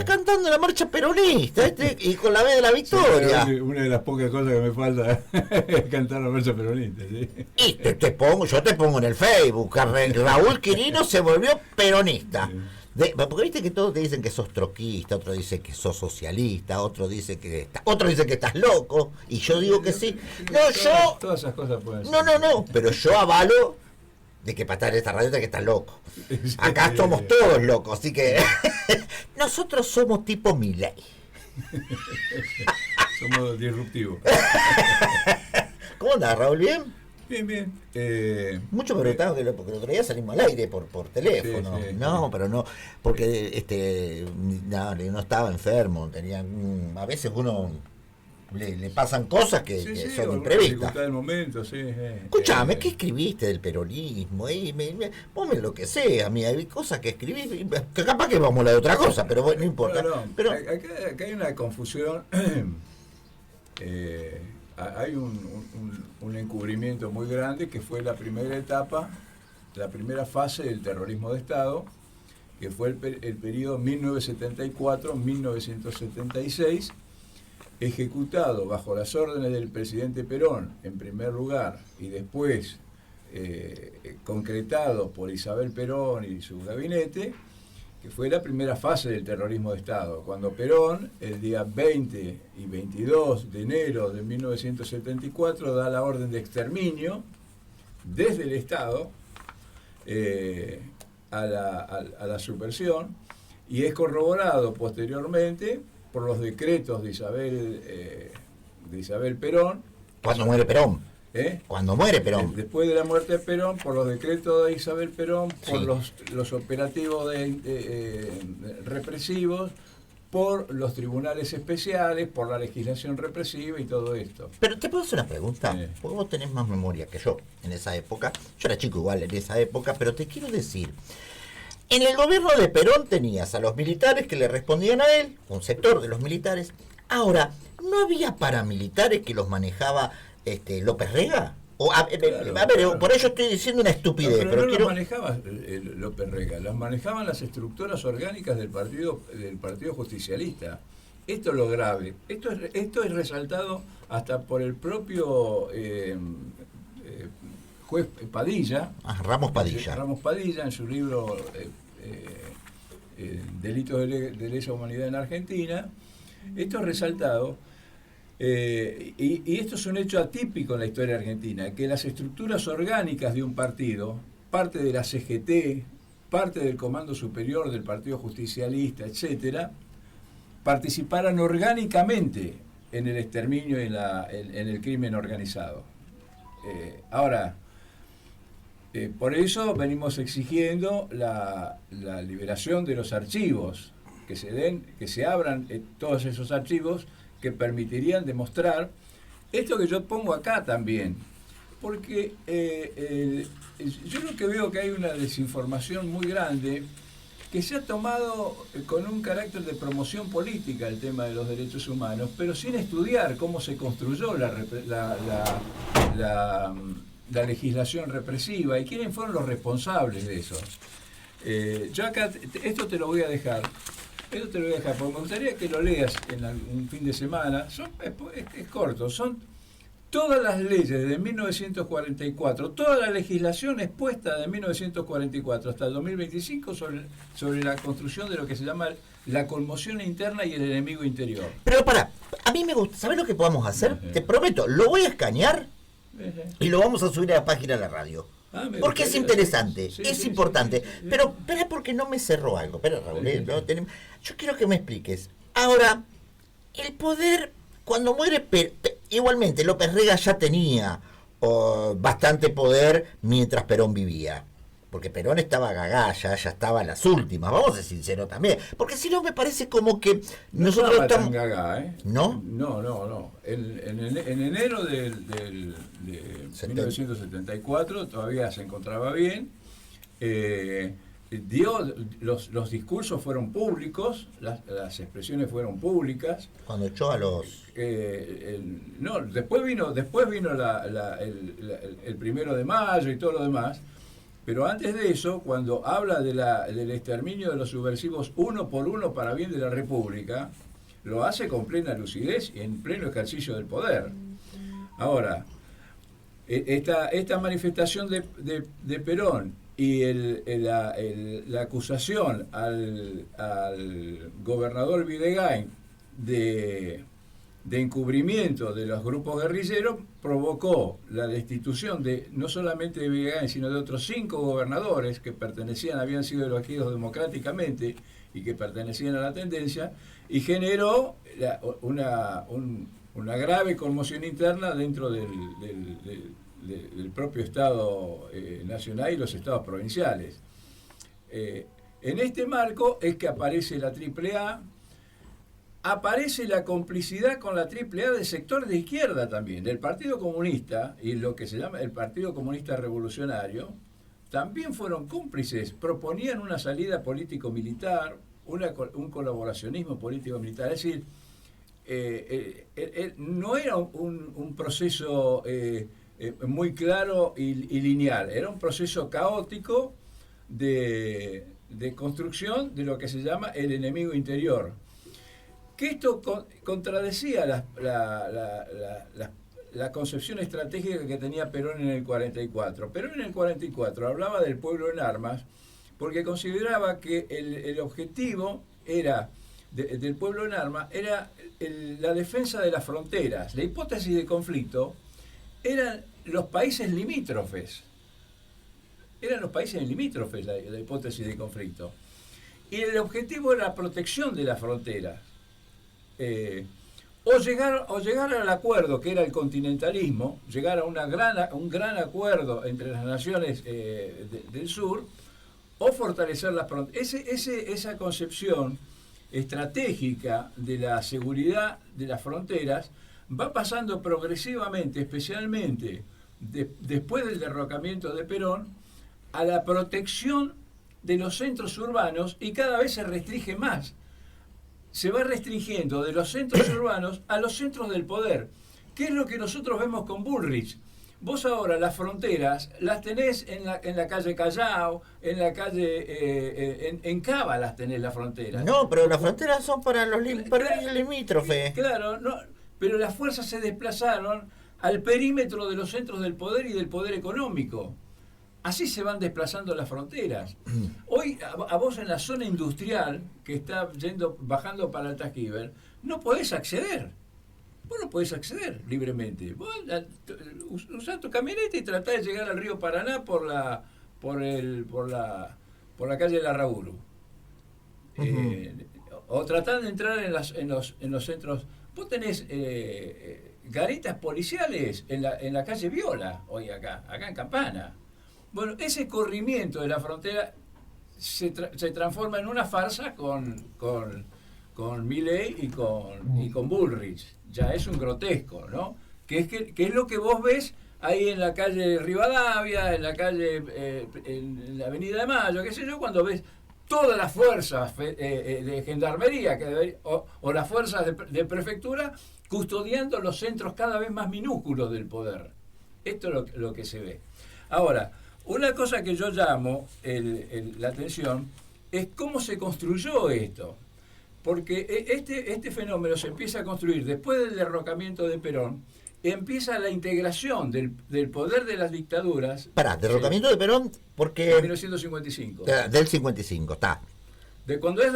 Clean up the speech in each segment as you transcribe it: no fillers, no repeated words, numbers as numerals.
está cantando la marcha peronista, y con la B de la victoria. Sí, una de las pocas cosas que me falta es cantar la marcha peronista, ¿sí? Y yo te pongo en el Facebook, Raúl Quirino se volvió peronista. Porque viste que todos te dicen que sos troquista, otro dice que sos socialista, otro dice que estás loco, y yo digo que sí. Todas esas cosas pueden ser. No, pero yo avalo de que para estar en esta radio que estás loco. Acá somos todos locos, así que nosotros somos tipo Milei. Somos disruptivos. ¿Cómo andás, Raúl? ¿Bien? Bien. Mucho me preguntaban porque el otro día salimos al aire por teléfono. Sí. No, pero no, porque no estaba enfermo. A veces uno le pasan cosas que son imprevistas. Del momento, Escuchame, ¿qué escribiste del peronismo? Vos me enloquecés a mí, hay cosas que escribís, que capaz que vamos a hablar de otra cosa, pero bueno, no importa. Pero acá hay una confusión. Hay un encubrimiento muy grande que fue la primera etapa, la primera fase del terrorismo de Estado, que fue el periodo 1974-1976, ejecutado bajo las órdenes del presidente Perón, en primer lugar, y después concretado por Isabel Perón y su gabinete, que fue la primera fase del terrorismo de Estado, cuando Perón, el día 20 y 22 de enero de 1974, da la orden de exterminio desde el Estado a la subversión, y es corroborado posteriormente por los decretos de Isabel Perón. Cuando muere Perón. Cuando muere Perón. Después de la muerte de Perón, por los decretos de Isabel Perón, por los operativos represivos, por los tribunales especiales, por la legislación represiva y todo esto. Pero te puedo hacer una pregunta, porque vos tenés más memoria que yo en esa época. Yo era chico igual en esa época, pero te quiero decir, en el gobierno de Perón tenías a los militares que le respondían a él, un sector de los militares. Ahora, ¿no había paramilitares que los manejaba López Rega? Claro. Por ello estoy diciendo una estupidez. Pero no los manejaba López Rega, las manejaban las estructuras orgánicas del partido justicialista. Esto es lo grave. Esto es resaltado hasta por el propio juez Padilla. Ramos Padilla. Ramos Padilla, en su libro Delitos de lesa humanidad en Argentina. Esto es resaltado. Y esto es un hecho atípico en la historia argentina, que las estructuras orgánicas de un partido, parte de la CGT, parte del Comando Superior del Partido Justicialista, etcétera, participaran orgánicamente en el exterminio y en el crimen organizado. Ahora, por eso venimos exigiendo la liberación de los archivos, que se abran todos esos archivos que permitirían demostrar esto que yo pongo acá también, porque yo lo que veo que hay una desinformación muy grande que se ha tomado con un carácter de promoción política el tema de los derechos humanos, pero sin estudiar cómo se construyó la legislación represiva y quiénes fueron los responsables de eso. Yo acá, esto te lo voy a dejar, porque me gustaría que lo leas en un fin de semana. Es corto, son todas las leyes de 1944, toda la legislación expuesta de 1944 hasta el 2025 sobre la construcción de lo que se llama la conmoción interna y el enemigo interior. Pero a mí me gusta, ¿sabes lo que podamos hacer? Te prometo, lo voy a escanear y lo vamos a subir a la página de la radio. Porque es interesante, es importante. Sí. Pero es porque no me cerró algo. Pero Raúl, yo quiero que me expliques. Ahora, el poder, cuando muere, igualmente López Rega ya tenía bastante poder mientras Perón vivía. Porque Perón estaba gagalla, ya estaba en las últimas, vamos a ser sinceros también. Porque si no me parece como que nosotros no estamos... tan gaga, ¿eh? ¿No? No. En enero de 1974 todavía se encontraba bien. Los discursos fueron públicos, las expresiones fueron públicas. Cuando echó a los... después vino el 1 de mayo y todo lo demás. Pero antes de eso, cuando habla del exterminio de los subversivos uno por uno para bien de la República, lo hace con plena lucidez y en pleno ejercicio del poder. Ahora, esta manifestación de Perón y la acusación al gobernador Videgain de encubrimiento de los grupos guerrilleros provocó la destitución de no solamente de Videgain, sino de otros 5 gobernadores que habían sido elegidos democráticamente y que pertenecían a la tendencia, y generó una grave conmoción interna dentro del propio Estado nacional y los estados provinciales. En este marco es que aparece la AAA, aparece la complicidad con la AAA del sector de izquierda también, del Partido Comunista y lo que se llama el Partido Comunista Revolucionario, también fueron cómplices, proponían una salida político-militar, un colaboracionismo político-militar, es decir, no era un proceso muy claro y lineal, era un proceso caótico de construcción de lo que se llama el enemigo interior. Que esto contradecía la concepción estratégica que tenía Perón en el 44. Perón en el 44 hablaba del pueblo en armas porque consideraba que el objetivo era del pueblo en armas era la defensa de las fronteras. La hipótesis de conflicto eran los países limítrofes. Eran los países limítrofes la hipótesis de conflicto. Y el objetivo era la protección de las fronteras. O llegar al acuerdo que era el continentalismo, llegar a un gran acuerdo entre las naciones del sur, o fortalecer las fronteras. Esa concepción estratégica de la seguridad de las fronteras va pasando progresivamente, especialmente después del derrocamiento de Perón, a la protección de los centros urbanos, y cada vez se restringe más. Se va restringiendo de los centros urbanos a los centros del poder. ¿Qué es lo que nosotros vemos con Bullrich? Vos ahora las fronteras las tenés en la calle Callao, en la calle en Cava las tenés las fronteras. No, pero las fronteras son para los limítrofes. Claro, no, pero las fuerzas se desplazaron al perímetro de los centros del poder y del poder económico. Así se van desplazando las fronteras. Hoy, a vos en la zona industrial, que está bajando para el Tasquiver, no podés acceder. Vos no podés acceder libremente. Vos usás tu camioneta y tratás de llegar al río Paraná por la calle de Larraburu. O tratás de entrar en los centros. Vos tenés garitas policiales en la calle Viola, hoy acá en Campana. Bueno, ese corrimiento de la frontera se transforma en una farsa con Milei y con Bullrich. Ya es un grotesco, ¿no? Que es lo que vos ves ahí en la calle Rivadavia, en la calle, en la Avenida de Mayo, qué sé yo, cuando ves todas las fuerzas de gendarmería o las fuerzas de prefectura custodiando los centros cada vez más minúsculos del poder. Esto es lo que se ve. Ahora, una cosa que yo llamo la atención es cómo se construyó esto. Porque este fenómeno se empieza a construir después del derrocamiento de Perón, empieza la integración del poder de las dictaduras. Derrocamiento de Perón, porque... En 1955. Del 55, está. De cuando es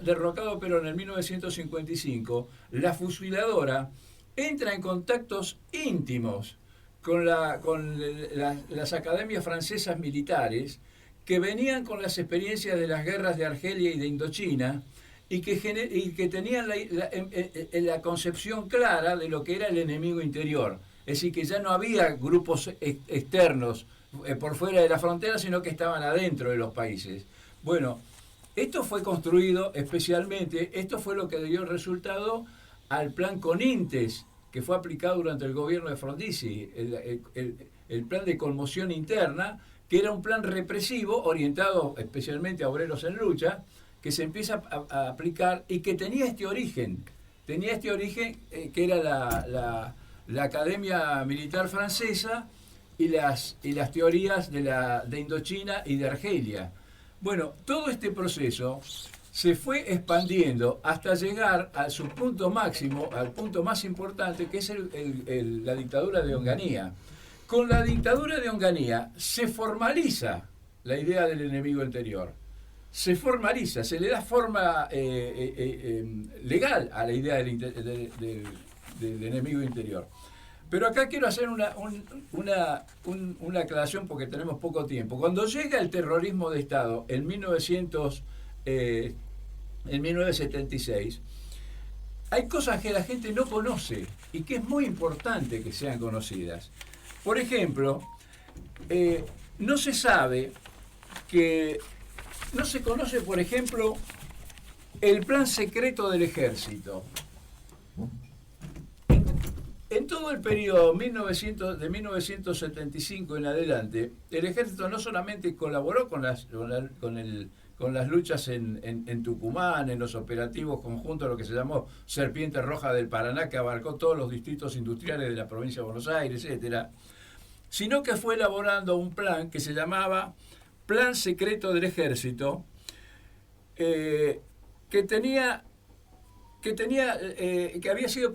derrocado Perón en 1955, la fusiladora entra en contactos íntimos con las academias francesas militares que venían con las experiencias de las guerras de Argelia y de Indochina y que tenían la concepción clara de lo que era el enemigo interior. Es decir, que ya no había grupos externos por fuera de la frontera, sino que estaban adentro de los países. Bueno, esto fue construido especialmente, esto fue lo que dio resultado al plan Conintes, que fue aplicado durante el gobierno de Frondizi, el plan de conmoción interna, que era un plan represivo orientado especialmente a obreros en lucha, que se empieza a aplicar y que tenía este origen que era la Academia Militar Francesa, y las teorías de Indochina y de Argelia. Bueno, todo este proceso se fue expandiendo hasta llegar a su punto máximo, al punto más importante, que es la dictadura de Onganía. Con la dictadura de Onganía se formaliza la idea del enemigo interior. Se formaliza, se le da forma legal a la idea del enemigo interior. Pero acá quiero hacer una aclaración porque tenemos poco tiempo. Cuando llega el terrorismo de Estado en 1976, hay cosas que la gente no conoce y que es muy importante que sean conocidas. Por ejemplo, no se conoce, por ejemplo, el plan secreto del ejército. En todo el periodo de 1975 en adelante, el ejército no solamente colaboró con las luchas en Tucumán, en los operativos conjuntos, lo que se llamó Serpiente Roja del Paraná, que abarcó todos los distritos industriales de la provincia de Buenos Aires, etcétera, sino que fue elaborando un plan que se llamaba Plan Secreto del Ejército, que había sido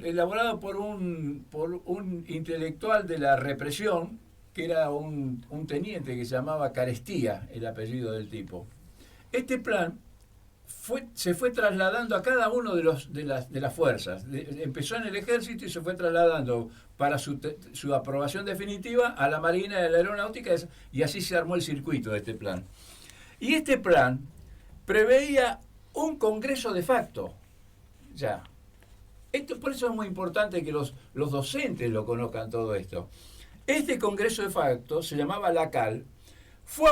elaborado por un intelectual de la represión, que era un teniente que se llamaba Carestía, el apellido del tipo. Este plan se fue trasladando a cada uno de las fuerzas. Empezó en el ejército y se fue trasladando para su aprobación definitiva a la Marina y a la Aeronáutica, y así se armó el circuito de este plan. Y este plan preveía un congreso de facto. Ya. Por eso es muy importante que los docentes lo conozcan todo esto. Este congreso de facto se llamaba LACAL, fue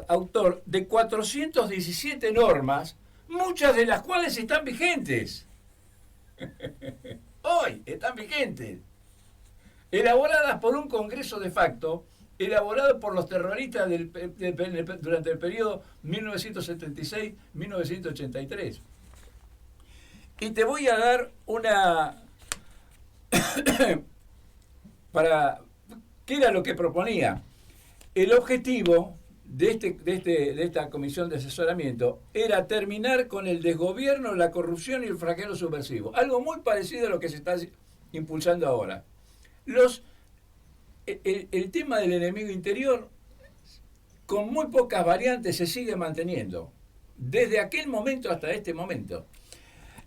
autor de 417 normas, muchas de las cuales están vigentes. Hoy están vigentes. Elaboradas por un congreso de facto, elaborado por los terroristas durante el periodo 1976-1983. Y te voy a dar ¿qué era lo que proponía? El objetivo de esta comisión de asesoramiento era terminar con el desgobierno, la corrupción y el flagelo subversivo. Algo muy parecido a lo que se está impulsando ahora. El tema del enemigo interior, con muy pocas variantes, se sigue manteniendo. Desde aquel momento hasta este momento.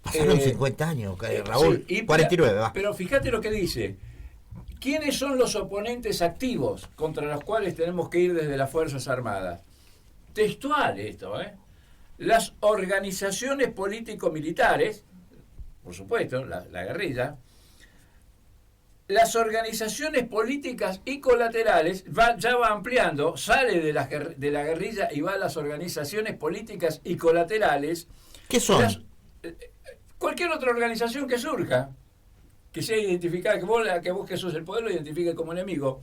Pasaron 50 años, Raúl. Sí, 49, va. Pero fíjate lo que dice. ¿Quiénes son los oponentes activos contra los cuales tenemos que ir desde las Fuerzas Armadas? Textual esto, ¿eh? Las organizaciones político-militares, por supuesto, la guerrilla, las organizaciones políticas y colaterales, ya va ampliando, sale de la guerrilla y va a las organizaciones políticas y colaterales. ¿Qué son? Cualquier otra organización que surja, que sea identificada, que vos que sos el poder lo identifique como enemigo.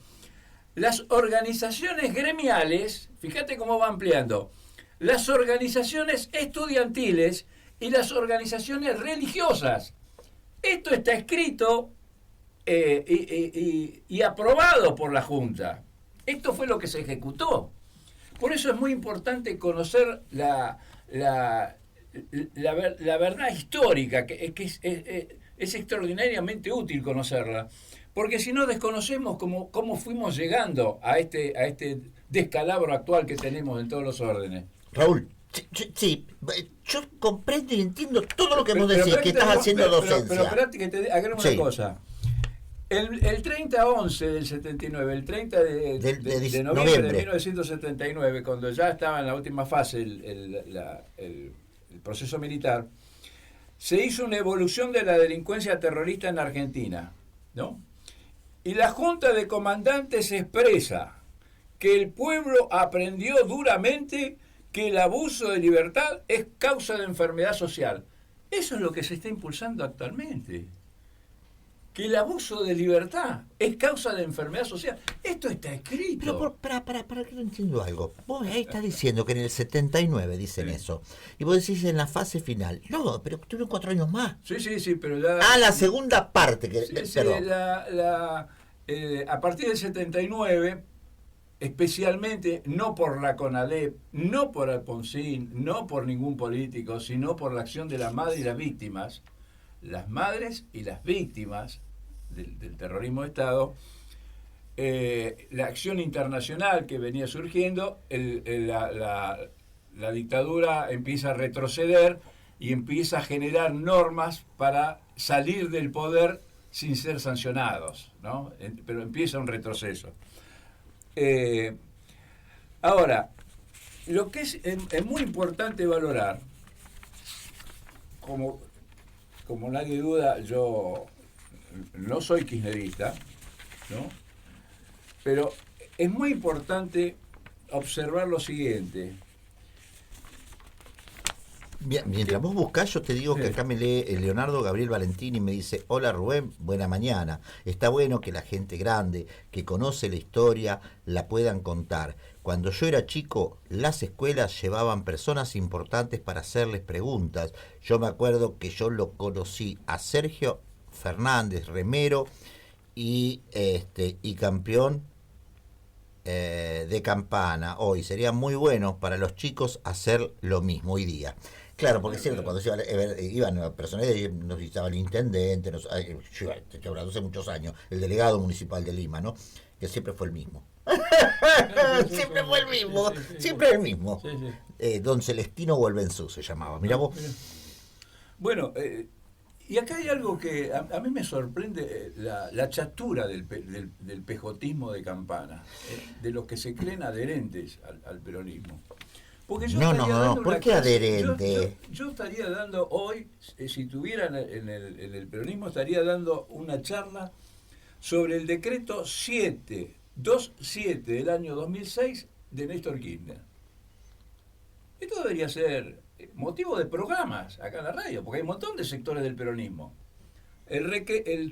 Las organizaciones gremiales, fíjate cómo va ampliando, las organizaciones estudiantiles y las organizaciones religiosas. Esto está escrito y aprobado por la Junta. Esto fue lo que se ejecutó. Por eso es muy importante conocer la verdad histórica, que es extraordinariamente útil conocerla, porque si no desconocemos cómo fuimos llegando a este descalabro actual que tenemos en todos los órdenes. Raúl, sí, yo comprendo y entiendo todo lo que vos decís, que estás haciendo docencia. Pero espérate que te agrego una cosa. El 30-11 del 79, el 30 de noviembre de 1979, cuando ya estaba en la última fase el proceso militar, se hizo una evolución de la delincuencia terrorista en Argentina, ¿no? Y la Junta de Comandantes expresa que el pueblo aprendió duramente que el abuso de libertad es causa de enfermedad social. Eso es lo que se está impulsando actualmente. que el abuso de libertad es causa de enfermedad social. Esto está escrito. Pero para que no entiendo algo. Vos ahí estás diciendo que en el 79 dicen eso. Y vos decís en la fase final. No, pero tuvieron 4 años más. Sí, pero ya... La segunda parte. Perdón. A partir del 79, especialmente, no por la CONADEP, no por Alfonsín, no por ningún político, sino por la acción de la madre y las víctimas, las madres y las víctimas del terrorismo de Estado, la acción internacional que venía surgiendo, la dictadura empieza a retroceder y empieza a generar normas para salir del poder sin ser sancionados, ¿no? Pero empieza un retroceso. Ahora, lo que es muy importante valorar, como nadie duda, yo no soy kirchnerista, ¿no? Pero es muy importante observar lo siguiente. Bien, mientras vos buscás, yo te digo que acá me lee Leonardo Gabriel Valentini y me dice: hola Rubén, buena mañana. Está bueno que la gente grande, que conoce la historia, la puedan contar. Cuando yo era chico, las escuelas llevaban personas importantes para hacerles preguntas. Yo me acuerdo que yo lo conocí a Sergio Fernández, remero y campeón de campana. Hoy sería muy bueno para los chicos hacer lo mismo hoy día. Claro, porque es cierto, cuando iban personas, nos visitaba el intendente, yo estoy hablando hace muchos años, el delegado municipal de Lima, ¿no? Que siempre fue el mismo. Siempre fue el mismo, siempre el mismo. Don Celestino Wolvensú se llamaba, mirá vos. Bueno, y acá hay algo que a mí me sorprende, la chatura del pejotismo de Campana, de los que se creen adherentes al peronismo. Porque yo no, ¿por qué adherente? Yo estaría dando hoy, si estuviera en el peronismo, estaría dando una charla sobre el decreto 727 del año 2006 de Néstor Kirchner. Esto debería ser motivo de programas acá en la radio, porque hay un montón de sectores del peronismo. El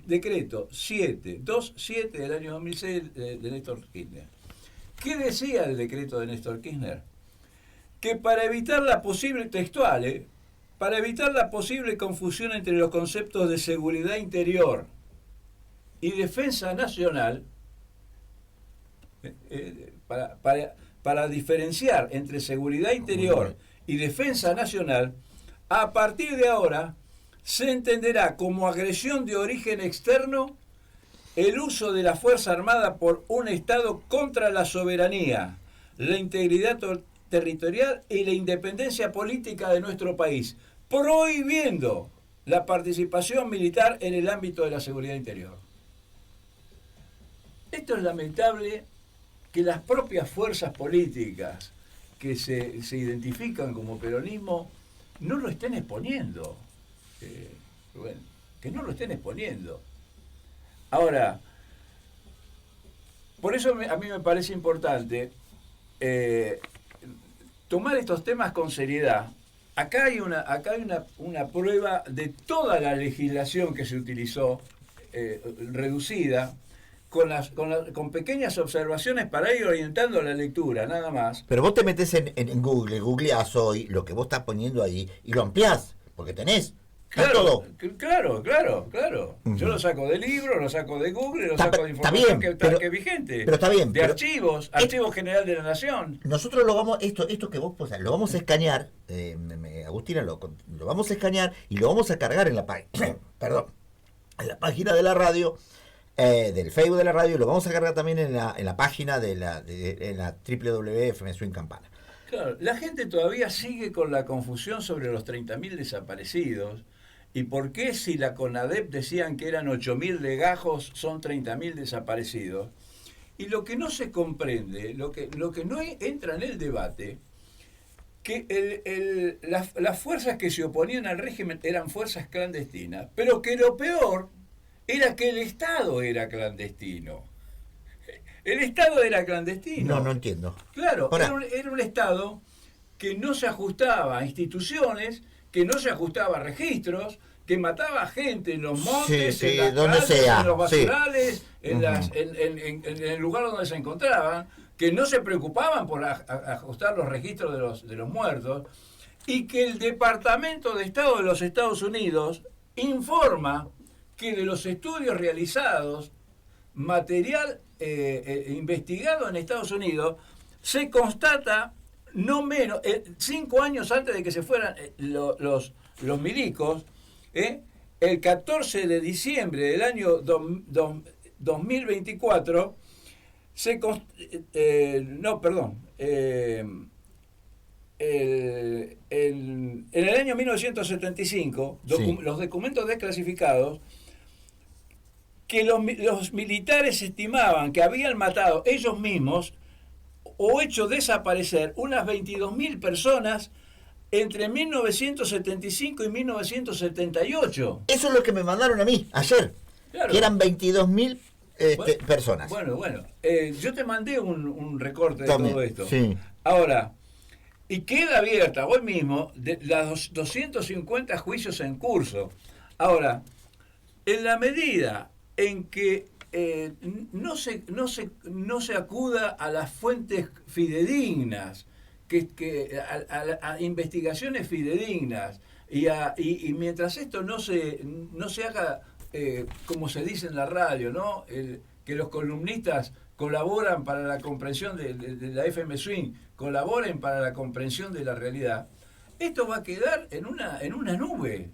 decreto 727 del año 2006 de Néstor Kirchner. ¿Qué decía el decreto de Néstor Kirchner? Que para evitar la posible para evitar la posible confusión entre los conceptos de seguridad interior y defensa nacional, para diferenciar entre seguridad interior y defensa nacional, a partir de ahora se entenderá como agresión de origen externo el uso de la Fuerza Armada por un Estado contra la soberanía, la integridad territorial y la independencia política de nuestro país, prohibiendo la participación militar en el ámbito de la seguridad interior. Esto es lamentable que las propias fuerzas políticas que se identifican como peronismo no lo estén exponiendo. Que no lo estén exponiendo. Ahora, por eso a mí me parece importante tomar estos temas con seriedad. Acá hay una prueba de toda la legislación que se utilizó, reducida, con pequeñas observaciones para ir orientando la lectura, nada más. Pero vos te metés en Google, googleás hoy lo que vos estás poniendo ahí y lo ampliás, porque tenés. Claro. Yo lo saco de libros, lo saco de Google, lo saco de información que es vigente. Pero está bien. De archivos General de la Nación. Nosotros lo vamos, esto que vos, lo vamos a escanear, Agustina, lo vamos a escanear y lo vamos a cargar en la página, en la página de la radio, del Facebook de la radio, y lo vamos a cargar también en la página en la www.FM Swing Campana. Claro, la gente todavía sigue con la confusión sobre los 30.000 desaparecidos. ¿Y por qué si la CONADEP decían que eran 8.000 legajos, son 30.000 desaparecidos? Y lo que no se comprende, lo que no entra en el debate, que las fuerzas que se oponían al régimen eran fuerzas clandestinas, pero que lo peor era que el Estado era clandestino. El Estado era clandestino. No entiendo. Claro, era un Estado que no se ajustaba a instituciones, que no se ajustaba a registros, que mataba gente en los montes, en las donde calles, sea. en los basurales, en el lugar donde se encontraban, que no se preocupaban por ajustar los registros de los muertos, y que el Departamento de Estado de los Estados Unidos informa que de los estudios realizados, material investigado en Estados Unidos, se constata no menos, 5 años antes de que se fueran los milicos, el 14 de diciembre del año 2024, en el año 1975, los documentos desclasificados, que los militares estimaban que habían matado ellos mismos o hecho desaparecer unas 22.000 personas entre 1975 y 1978. Eso es lo que me mandaron a mí ayer, claro. Que eran 22.000 personas. Bueno, yo te mandé un recorte de todo esto. Sí. Ahora, y queda abierta hoy mismo de los 250 juicios en curso. Ahora, en la medida en que no se acuda a las fuentes fidedignas, a investigaciones fidedignas, y mientras esto no se haga, como se dice en la radio, ¿no? Que los columnistas colaboran para la comprensión de la FM Swing, colaboren para la comprensión de la realidad, esto va a quedar en una nube.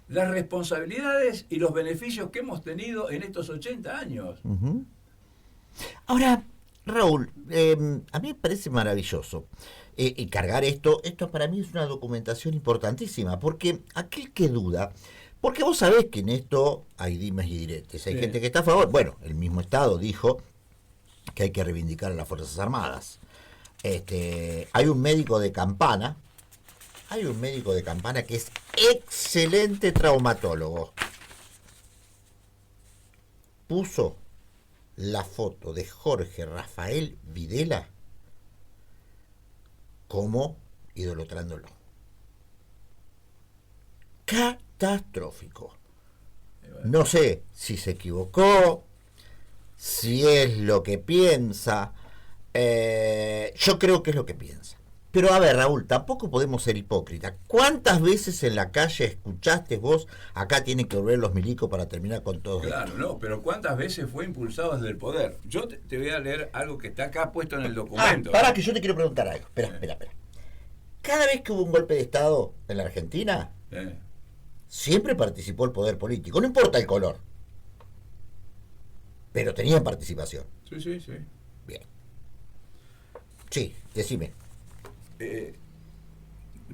Las responsabilidades y los beneficios que hemos tenido en estos 80 años. Uh-huh. Ahora, Raúl, a mí me parece maravilloso y cargar esto para mí es una documentación importantísima, porque aquel que duda, porque vos sabés que en esto hay dimes y diretes, hay gente que está a favor, bueno, el mismo Estado dijo que hay que reivindicar a las Fuerzas Armadas. Hay un médico de Campana que es excelente traumatólogo. Puso la foto de Jorge Rafael Videla como idolatrándolo. Catastrófico. No sé si se equivocó, si es lo que piensa. Yo creo que es lo que piensa. Pero a ver, Raúl, tampoco podemos ser hipócritas. ¿Cuántas veces en la calle escuchaste vos, acá tienen que volver los milicos para terminar con todo Claro, esto? no, pero ¿cuántas veces fue impulsado desde el poder? Yo te voy a leer algo que está acá puesto en el documento. Pará, que yo te quiero preguntar algo. Espera. Cada vez que hubo un golpe de Estado en la Argentina, siempre participó el poder político, no importa el color. Pero tenían participación. Sí. Bien. Sí, decime.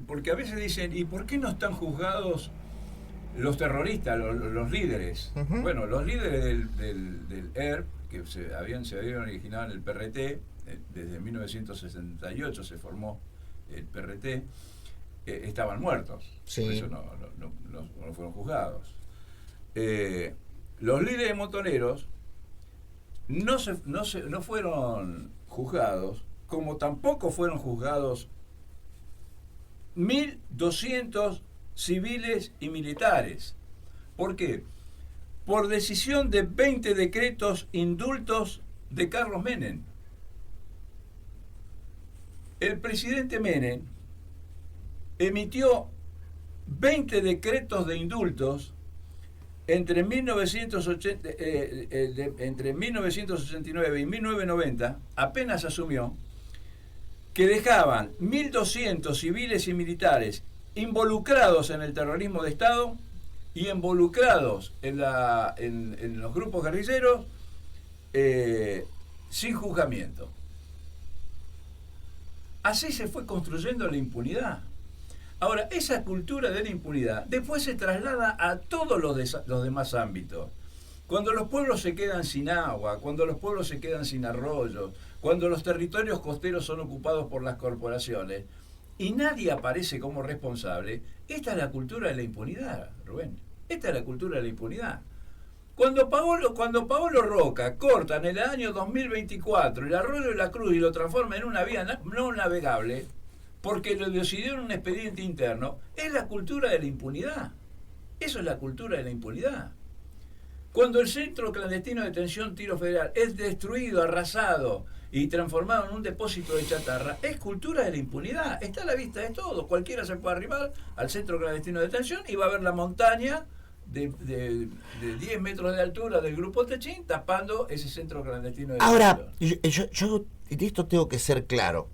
Porque a veces dicen, ¿y por qué no están juzgados los terroristas, los líderes? Uh-huh. Bueno, los líderes del ERP, que se habían originado en el PRT, desde 1968 se formó el PRT, estaban muertos. Sí. Por eso no fueron juzgados. Los líderes montoneros no fueron juzgados, como tampoco fueron juzgados 1.200 civiles y militares. ¿Por qué? Por decisión de 20 decretos indultos de Carlos Menem. El presidente Menem emitió 20 decretos de indultos entre 1989 y 1990, apenas asumió, que dejaban 1.200 civiles y militares involucrados en el terrorismo de Estado y involucrados en los grupos guerrilleros sin juzgamiento. Así se fue construyendo la impunidad. Ahora, esa cultura de la impunidad después se traslada a todos los demás ámbitos. Cuando los pueblos se quedan sin agua, cuando los pueblos se quedan sin arroyos, cuando los territorios costeros son ocupados por las corporaciones y nadie aparece como responsable, esta es la cultura de la impunidad, Rubén. Esta es la cultura de la impunidad. Cuando Paolo Roca corta en el año 2024 el arroyo de la Cruz y lo transforma en una vía no navegable, porque lo decidió en un expediente interno, es la cultura de la impunidad. Eso es la cultura de la impunidad. Cuando el centro clandestino de detención Tiro Federal es destruido, arrasado y transformado en un depósito de chatarra, es cultura de la impunidad. Está a la vista de todos. Cualquiera se puede arribar al centro clandestino de detención y va a ver la montaña de 10 metros de altura del Grupo Techín tapando ese centro clandestino de detención. Ahora, yo de esto tengo que ser claro,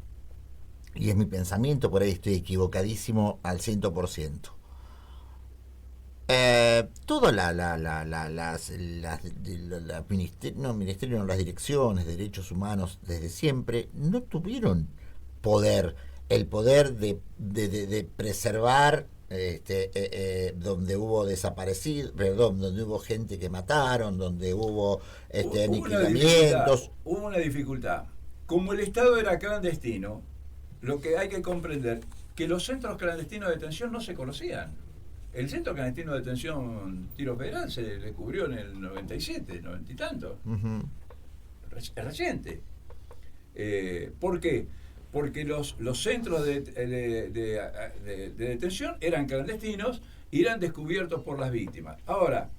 y es mi pensamiento, por ahí estoy equivocadísimo al 100%. Todas las direcciones de derechos humanos desde siempre no tuvieron el poder de preservar donde hubo desaparecidos, perdón, donde hubo gente que mataron, donde hubo aniquilamientos. Hubo una dificultad. Como el Estado era clandestino, lo que hay que comprender que los centros clandestinos de detención no se conocían. El centro clandestino de detención Tiro Federal se descubrió en el 97, 90 y tanto. Uh-huh. Es reciente. ¿Por qué? Porque los centros de detención eran clandestinos y eran descubiertos por las víctimas. Ahora,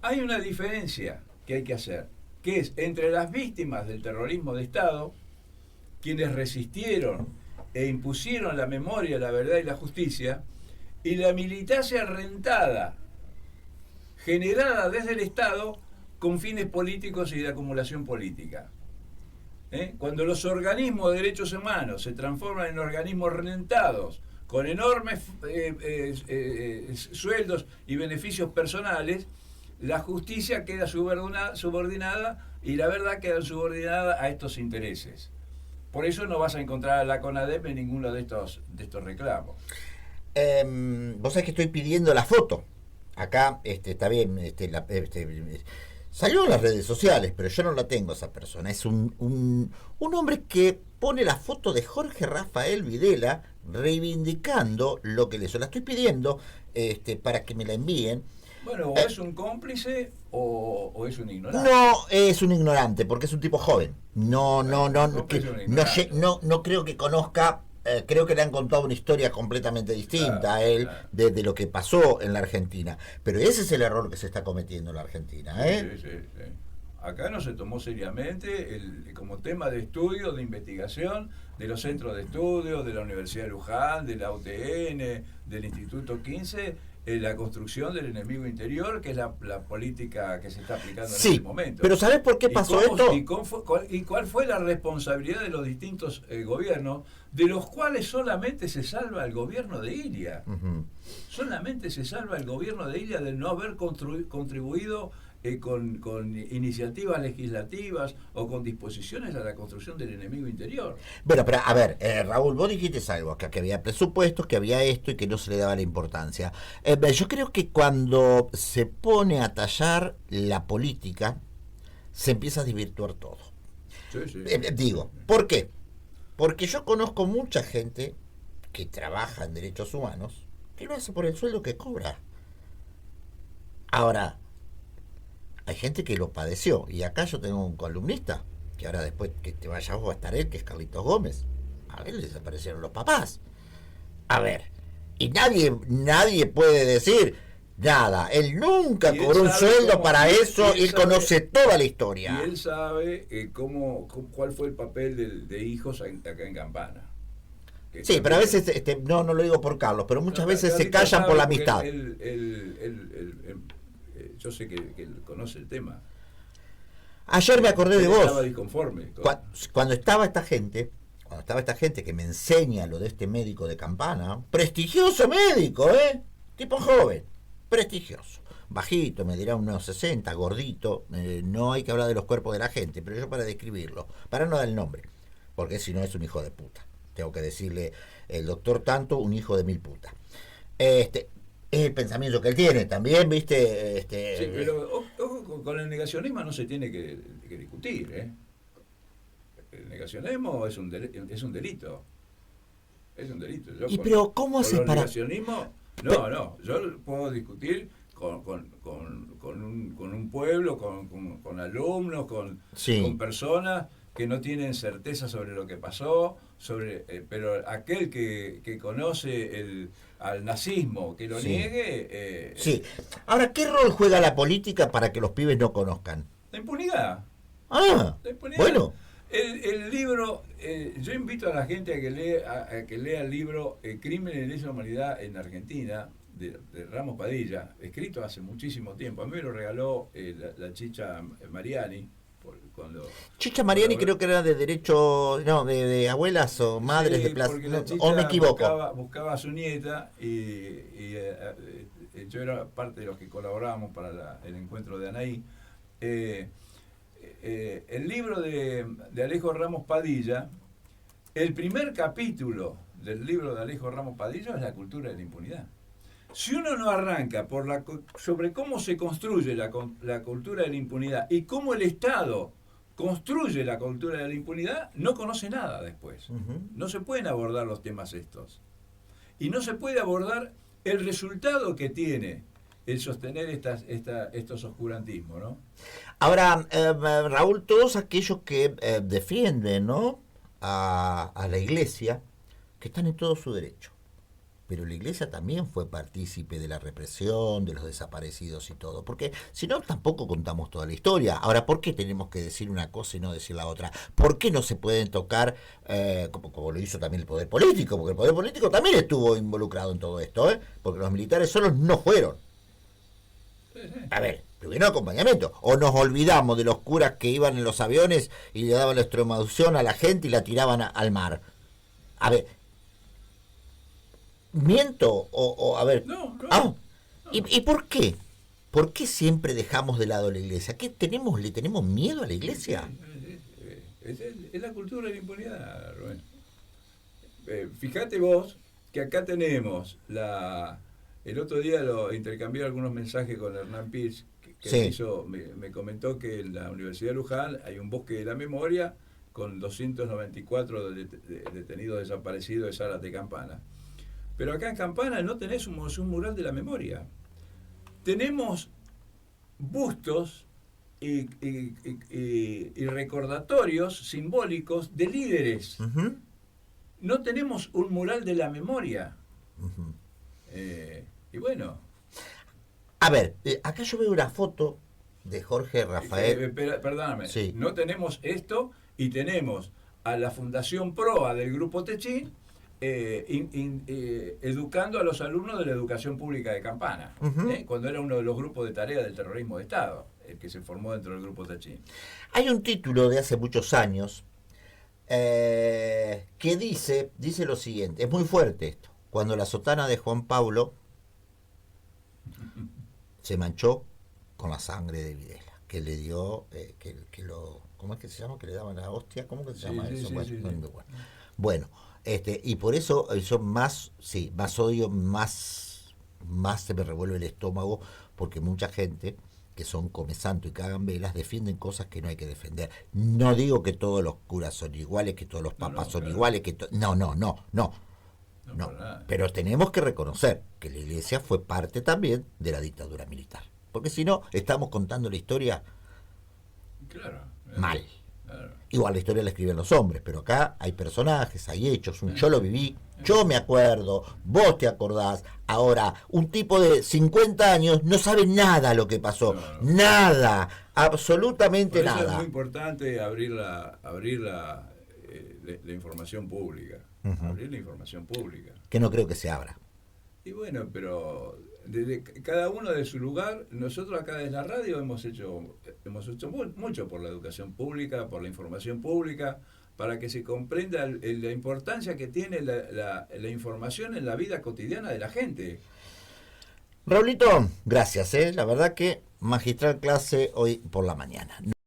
hay una diferencia que hay que hacer, que es entre las víctimas del terrorismo de Estado, quienes resistieron e impusieron la memoria, la verdad y la justicia, y la militancia rentada, generada desde el Estado con fines políticos y de acumulación política. Cuando los organismos de derechos humanos se transforman en organismos rentados, con enormes sueldos y beneficios personales, la justicia queda subordinada y la verdad queda subordinada a estos intereses. Por eso no vas a encontrar a la CONADEP en ninguno de estos reclamos. Vos sabés que estoy pidiendo la foto. Acá está bien, salió en las redes sociales, pero yo no la tengo esa persona. Es un hombre que pone la foto de Jorge Rafael Videla reivindicando lo que le hizo. La estoy pidiendo para que me la envíen. Bueno, o es un cómplice o es un ignorante. No es un ignorante, porque es un tipo joven. No creo que conozca. Creo que le han contado una historia completamente distinta a él de lo que pasó en la Argentina. Pero ese es el error que se está cometiendo en la Argentina. Sí. Acá no se tomó seriamente como tema de estudio, de investigación, de los centros de estudio, de la Universidad de Luján, de la UTN, del Instituto 15, la construcción del enemigo interior, que es la política que se está aplicando en este momento. Pero ¿sabés por qué pasó esto? ¿Y cuál fue la responsabilidad de los distintos gobiernos, de los cuales solamente se salva el gobierno de Ilia? Uh-huh. Solamente se salva el gobierno de Ilia de no haber contribuido con iniciativas legislativas o con disposiciones a la construcción del enemigo interior. Bueno, pero a ver, Raúl, vos dijiste algo, que había presupuestos, que había esto y que no se le daba la importancia. Yo creo que cuando se pone a tallar la política, se empieza a desvirtuar todo. Sí. Digo, ¿por qué? Porque yo conozco mucha gente que trabaja en derechos humanos que lo hace por el sueldo que cobra. Ahora, hay gente que lo padeció, y acá yo tengo un columnista, que ahora después que te vayas vos va a estar él, que es Carlitos Gómez. A él le desaparecieron los papás. A ver, y nadie puede decir nada, él nunca cobró un sueldo para eso, él conoce toda la historia. Y él sabe cuál fue el papel de hijos acá en Campana. Sí, pero a veces, no lo digo por Carlos, pero muchas veces se callan por la amistad. Yo sé que él conoce el tema. Ayer me acordé de vos. Estaba disconforme. Cuando estaba esta gente que me enseña lo de este médico de Campana, prestigioso médico, tipo joven, prestigioso, bajito, me dirá unos 60, gordito, no hay que hablar de los cuerpos de la gente, pero yo para describirlo, para no dar el nombre, porque si no es un hijo de puta, tengo que decirle el doctor tanto, un hijo de mil putas. Es el pensamiento que él tiene también, ¿viste? Sí, pero ojo, con el negacionismo no se tiene que discutir, El negacionismo es un delito. Es un delito. Pero ¿cómo haces para...? El negacionismo... No, yo puedo discutir con un pueblo, con alumnos, con personas que no tienen certeza sobre lo que pasó, pero aquel que conoce al nazismo, que lo niegue... sí. Ahora, ¿qué rol juega la política para que los pibes no conozcan? La impunidad. Ah, La impunidad. bueno. El libro, yo invito a la gente a que lea el libro Crimen y Lesa Humanidad en Argentina, de Ramos Padilla, escrito hace muchísimo tiempo. A mí me lo regaló la Chicha Mariani. Chicha Mariani creo que era de derecho, no, de abuelas o madres de plaza, o me equivoco. Buscaba a su nieta y yo era parte de los que colaborábamos para el encuentro de Anaí. El libro de Alejo Ramos Padilla, el primer capítulo del libro de Alejo Ramos Padilla es la cultura de la impunidad. Si uno no arranca sobre cómo se construye la cultura de la impunidad y cómo el Estado construye la cultura de la impunidad, no conoce nada después. No se pueden abordar los temas estos. Y no se puede abordar el resultado que tiene el sostener estos oscurantismos, ¿no? Ahora, Raúl, todos aquellos que defienden, ¿no?, a la Iglesia, que están en todo su derecho. Pero la Iglesia también fue partícipe de la represión, de los desaparecidos y todo, porque si no tampoco contamos toda la historia. Ahora, ¿por qué tenemos que decir una cosa y no decir la otra? ¿Por qué no se pueden tocar, como lo hizo también el poder político? Porque el poder político también estuvo involucrado en todo esto, porque los militares solos no fueron. A ver, tuvieron acompañamiento. O nos olvidamos de los curas que iban en los aviones y le daban la extremaunción a la gente y la tiraban al mar. A ver, ¿miento? O a ver. No. ¿Y por qué? ¿Por qué siempre dejamos de lado a la Iglesia? ¿Le tenemos miedo a la Iglesia? Es la cultura de la impunidad, Rubén. Fíjate vos que acá tenemos el otro día lo intercambié algunos mensajes con Hernán Pils, que me comentó que en la Universidad de Luján hay un bosque de la memoria con 294 detenidos desaparecidos de Salas de Campana. Pero acá en Campana no tenés un mural de la memoria. Tenemos bustos y recordatorios simbólicos de líderes. No tenemos un mural de la memoria. Y bueno. A ver, acá yo veo una foto de Jorge Rafael. Perdóname. Sí. No tenemos esto y tenemos a la Fundación PROA del Grupo Techín educando a los alumnos de la educación pública de Campana, cuando era uno de los grupos de tarea del terrorismo de Estado, el que se formó dentro del Grupo Techín. Hay un título de hace muchos años que dice lo siguiente, es muy fuerte esto: cuando la sotana de Juan Pablo se manchó con la sangre de Videla, que le dio, ¿cómo es que se llama? Que le daban la hostia, ¿cómo que se llama eso? Bueno, y por eso yo más odio, más se me revuelve el estómago, porque mucha gente que son comesanto y cagan velas defienden cosas que no hay que defender. No digo que todos los curas son iguales, que todos los papas son iguales, que no, pero tenemos que reconocer que la Iglesia fue parte también de la dictadura militar, porque si no estamos contando la historia mal. Igual la historia la escriben los hombres, pero acá hay personajes, hay hechos, yo lo viví, yo me acuerdo, vos te acordás. Ahora, un tipo de 50 años no sabe nada lo que pasó, nada, absolutamente por eso nada. Es muy importante abrir la información pública, abrir la información pública. Que no creo que se abra. Y bueno, pero desde cada uno de su lugar, nosotros acá desde la radio hemos hecho mucho por la educación pública, por la información pública, para que se comprenda la importancia que tiene la información en la vida cotidiana de la gente. Raulito, gracias, la verdad que magistral clase hoy por la mañana.